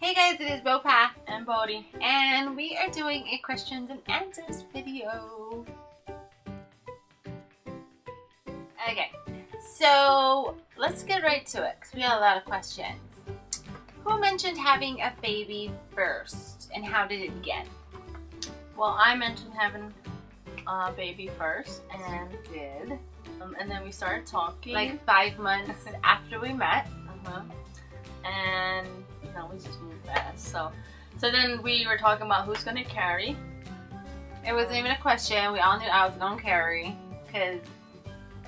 Hey guys, it is Bopa and Bodhi, and we are doing a questions and answers video. Okay, so let's get right to it because we have a lot of questions. Who mentioned having a baby first and how did it begin? Well, I mentioned having a baby first and then we started talking. Like 5 months after we met. And you know, we just moved fast. So then we were talking about who's gonna carry. It wasn't even a question. We all knew I was gonna carry because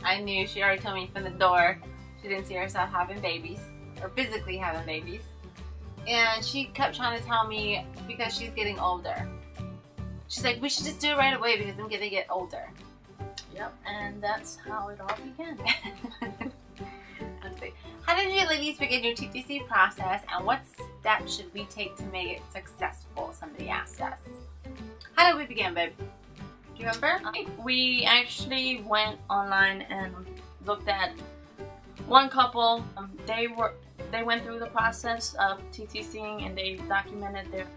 I knew she already told me from the door she didn't see herself having babies or physically having babies. And she kept trying to tell me because she's getting older. She's like, we should just do it right away because I'm gonna get older. Yep, and that's how it all began. How did you ladies begin your TTC process and what steps should we take to make it successful? Somebody asked us. How did we begin, babe? Do you remember? We actually went online and looked at one couple. They went through the process of TTCing and they documented their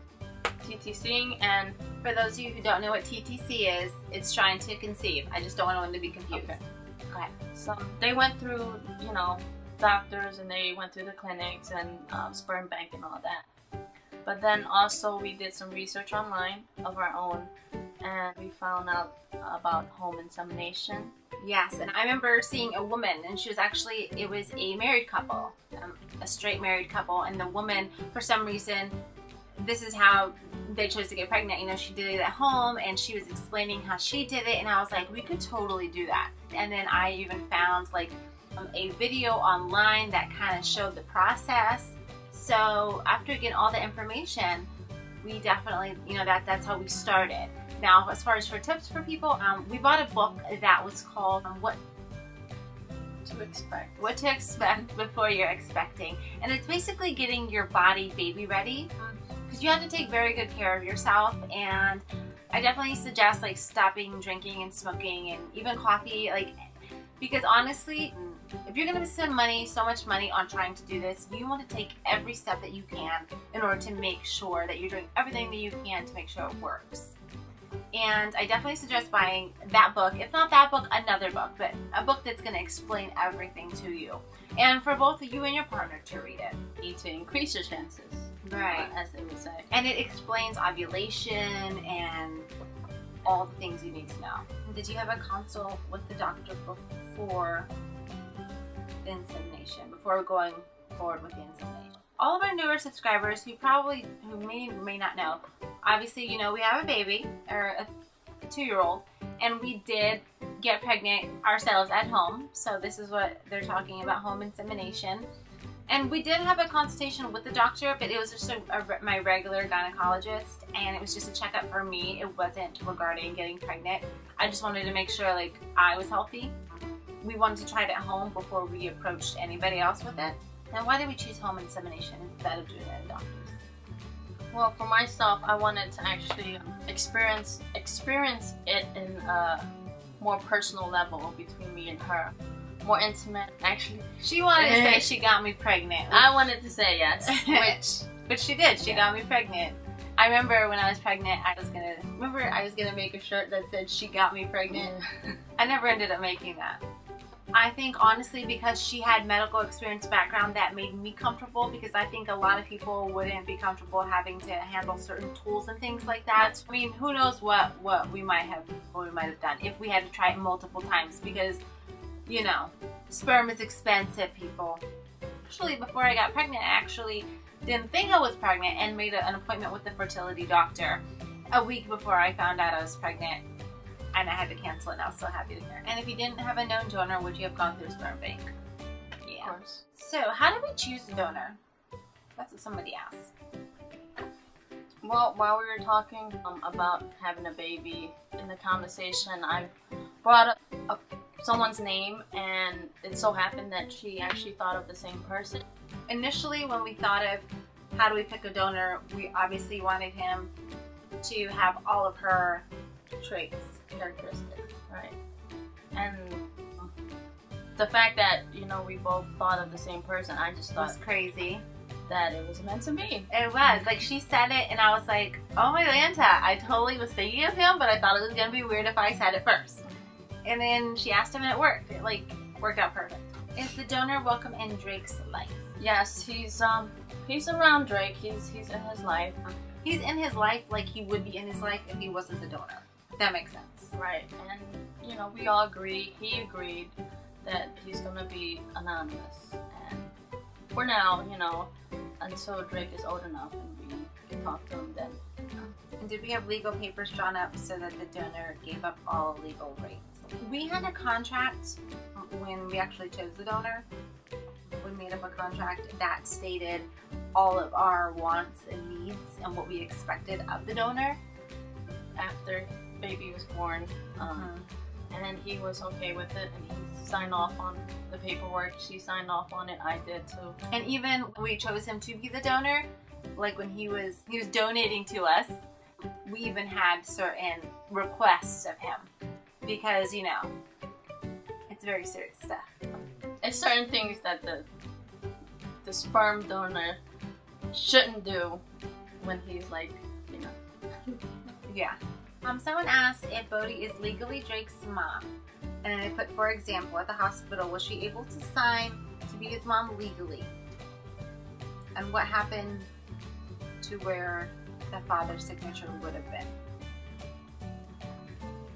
TTCing. And for those of you who don't know what TTC is, it's trying to conceive. I just don't want anyone to be confused. Okay. Go ahead. So they went through, you know, doctors and they went through the clinics and sperm bank and all that. But then also we did some research online of our own and we found out about home insemination. Yes, and I remember seeing a woman and she was actually, it was a married couple, a straight married couple, and the woman, for some reason, this is how they chose to get pregnant. You know, she did it at home and she was explaining how she did it and I was like, we could totally do that. And then I even found like a video online that kind of showed the process. So after getting all the information, we definitely, you know, that's how we started. Now, as far as for tips for people, we bought a book that was called What to Expect Before You're Expecting. And it's basically getting your body baby ready because you have to take very good care of yourself. And I definitely suggest like stopping drinking and smoking and even coffee, like, because honestly, if you're going to spend so much money on trying to do this, you want to take every step that you can in order to make sure that you're doing everything that you can to make sure it works. And I definitely suggest buying that book. If not that book, another book, but a book that's going to explain everything to you. And for both you and your partner to read it. You need to increase your chances. Right. As they would say. And it explains ovulation and all the things you need to know. Did you have a consult with the doctor before the insemination, before going forward with the insemination? All of our newer subscribers who may or may not know, obviously, you know, we have a baby, or a 2-year-old, and we did get pregnant ourselves at home. So this is what they're talking about, home insemination. And we did have a consultation with the doctor, but it was just my regular gynecologist, and it was just a checkup for me. It wasn't regarding getting pregnant. I just wanted to make sure like I was healthy. We wanted to try it at home before we approached anybody else with it. And why did we choose home insemination instead of doing it at doctors? Well, for myself, I wanted to actually experience it in a more personal level between me and her. More intimate, actually. She wanted to say she got me pregnant. I wanted to say yes, but she did. She got me pregnant. I remember when I was pregnant, I was gonna make a shirt that said "She got me pregnant." I never ended up making that. I think honestly because she had medical experience background that made me comfortable, because I think a lot of people wouldn't be comfortable having to handle certain tools and things like that. I mean, who knows what we might have done if we had to try it multiple times, because you know, sperm is expensive, people. Actually, before I got pregnant, I actually didn't think I was pregnant and made an appointment with the fertility doctor a week before I found out I was pregnant. And I had to cancel it, and I was so happy to hear. And if you didn't have a known donor, would you have gone through a sperm bank? Yeah. Of course. So, how did we choose a donor? That's what somebody asked. Well, while we were talking about having a baby, in the conversation, I brought up someone's name, and it so happened that she actually thought of the same person. Initially, when we thought of how do we pick a donor, we obviously wanted him to have all of her traits, characteristics, right? And the fact that, you know, we both thought of the same person, I just thought it was crazy. that it was meant to be. It was. Like, she said it, and I was like, oh my Lanta, I totally was thinking of him, but I thought it was going to be weird if I said it first. And then she asked him, and it worked. It, like, worked out perfect. Is the donor welcome in Drake's life? Yes, he's around Drake. He's in his life. He's in his life like he would be in his life if he wasn't the donor. If that makes sense. Right. And, you know, we all agree, he agreed that he's going to be anonymous. And for now, you know, until Drake is old enough and we can talk to him then. And did we have legal papers drawn up so that the donor gave up all legal rights? We had a contract when we actually chose the donor. We made up a contract that stated all of our wants and needs and what we expected of the donor. After baby was born, and then he was okay with it, and he signed off on the paperwork. She signed off on it. I did too. And even when we chose him to be the donor, like when he was donating to us, we even had certain requests of him because, you know, it's very serious stuff. It's certain things that the sperm donor shouldn't do when he's like, you know. Yeah. Someone asked if Bodhi is legally Drake's mom. And then they put, for example, at the hospital, was she able to sign to be his mom legally? And what happened to where the father's signature would have been?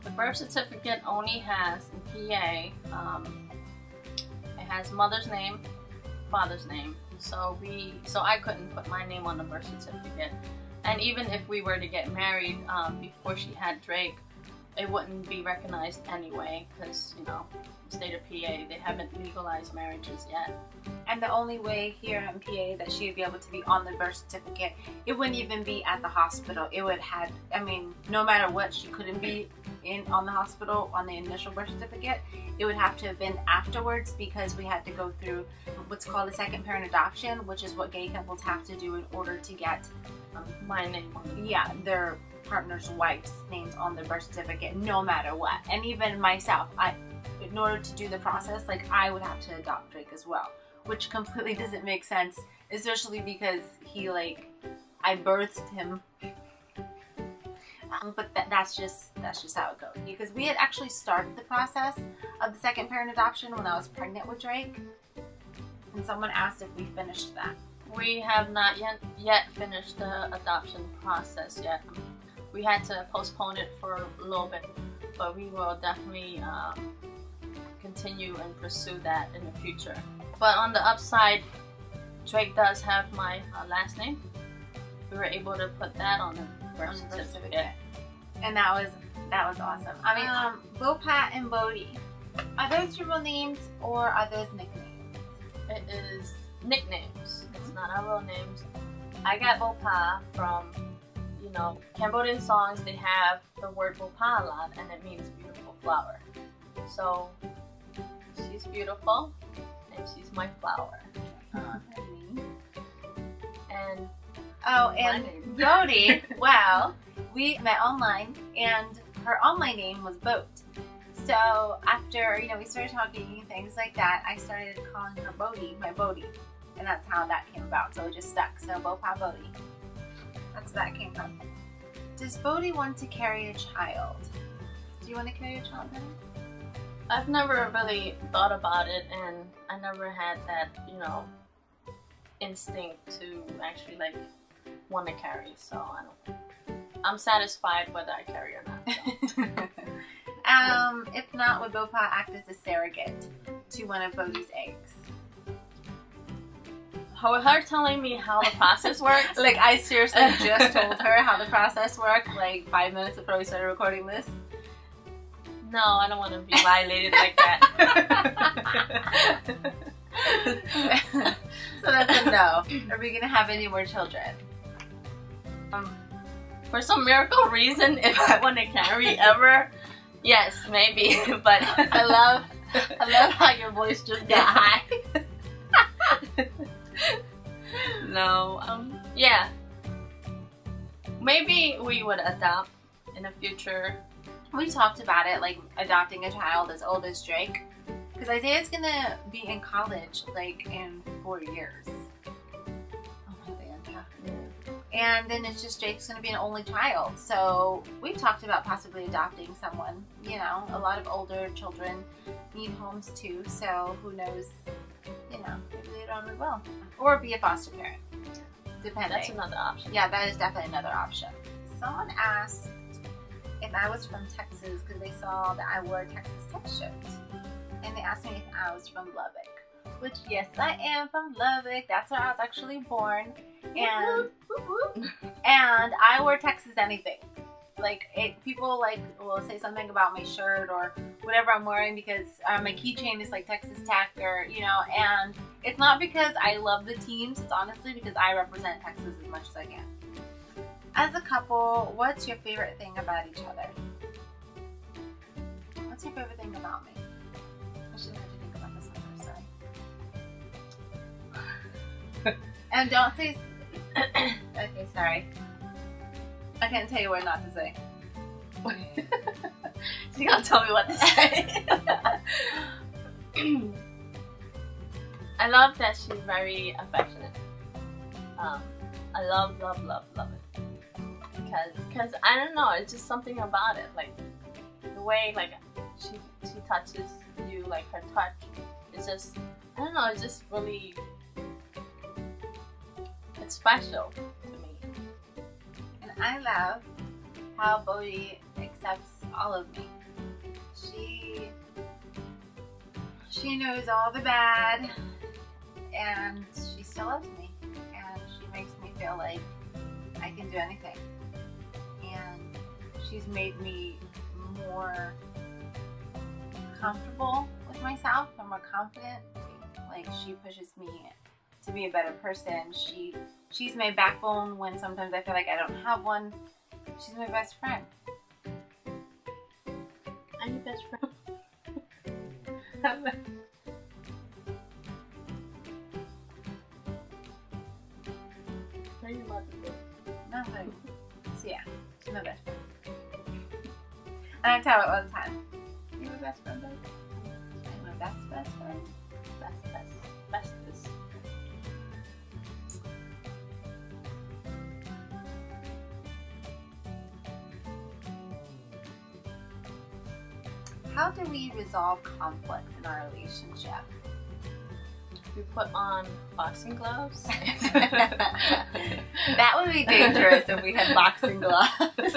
The birth certificate only has in PA, it has mother's name, father's name. So I couldn't put my name on the birth certificate. And even if we were to get married before she had Drake, it wouldn't be recognized anyway because, you know, state of PA, they haven't legalized marriages yet. And the only way here in PA that she would be able to be on the birth certificate, it wouldn't even be at the hospital. It would have, I mean, no matter what, she couldn't be on the hospital on the initial birth certificate. It would have to have been afterwards because we had to go through what's called a second parent adoption, which is what gay couples have to do in order to get my name on it. Yeah, their partner's wife's names on the birth certificate, no matter what. And even myself, in order to do the process, like, I would have to adopt Drake as well, which completely doesn't make sense, especially because he, like, I birthed him. But that's just how it goes. Because we had actually started the process of the second parent adoption when I was pregnant with Drake, and someone asked if we finished that. We have not yet finished the adoption process yet. We had to postpone it for a little bit, but we will definitely continue and pursue that in the future. But on the upside, Drake does have my last name. We were able to put that on the birth certificate. And that was awesome. I mean, Bopat and Bodhi, are those your real names or are those nicknames? It is nicknames. It's not our real names. I got Bopa from, you know, Cambodian songs. They have the word Bopa a lot, and it means beautiful flower. So she's beautiful, and she's my flower. And Bodhi, well, we met online, and her online name was Boat. So after, you know, we started talking and things like that, I started calling her Bodhi, my Bodhi. And that's how that came about. So it just stuck. So Bopa Bodhi. That's where that came from. Does Bodhi want to carry a child? Do you want to carry a child now? I've never really thought about it, and I never had that, you know, instinct to actually, like, want to carry. So I'm satisfied whether I carry or not. So. If not, would Bopa act as a surrogate to one of Bodhi's eggs? Her telling me how the process works. Like, I seriously just told her how the process worked like 5 minutes before we started recording this. No, I don't want to be violated like that. So that's a no. Are we going to have any more children? For some miracle reason, if I want to carry ever, yes, maybe. But I love how your voice just got high. No, yeah. Maybe we would adopt in the future. We talked about it, like adopting a child as old as Drake. Because Isaiah's gonna be in college, like, in 4 years. And then it's just Jake's going to be an only child. So we've talked about possibly adopting someone. You know, a lot of older children need homes too. So who knows, you know, maybe later on we will. Or be a foster parent, depending. That's another option. Yeah, that is definitely another option. Someone asked if I was from Texas because they saw that I wore a Texas Tech shirt. And they asked me if I was from Lubbock. Which, yes, I am from Lubbock. That's where I was actually born. And I wear Texas anything. Like, people like will say something about my shirt or whatever I'm wearing because my keychain is like Texas Tech, or, you know, and it's not because I love the teams. It's honestly because I represent Texas as much as I can. As a couple, what's your favorite thing about each other? What's your favorite thing about me? I should have to think about this one first, sorry. And don't say... Okay, sorry. I can't tell you what not to say. She's gonna tell me what to say. I love that she's very affectionate. I love it. Because I don't know, it's just something about it. Like the way like she touches you, like her touch. It's just, I don't know, it's just really, it's special to me. And I love how Bodhi accepts all of me. She knows all the bad, and she still loves me, and she makes me feel like I can do anything. And she's made me more comfortable with myself and more confident. Like, she pushes me to be a better person. She's my backbone when sometimes I feel like I don't have one. She's my best friend. I'm your best friend. What are you about to do? Nothing. So yeah, she's my best friend. And I tell her all the time, you're my best friend, babe. You're my best friend. Bestest. How do we resolve conflict in our relationship? We put on boxing gloves. That would be dangerous if we had boxing gloves.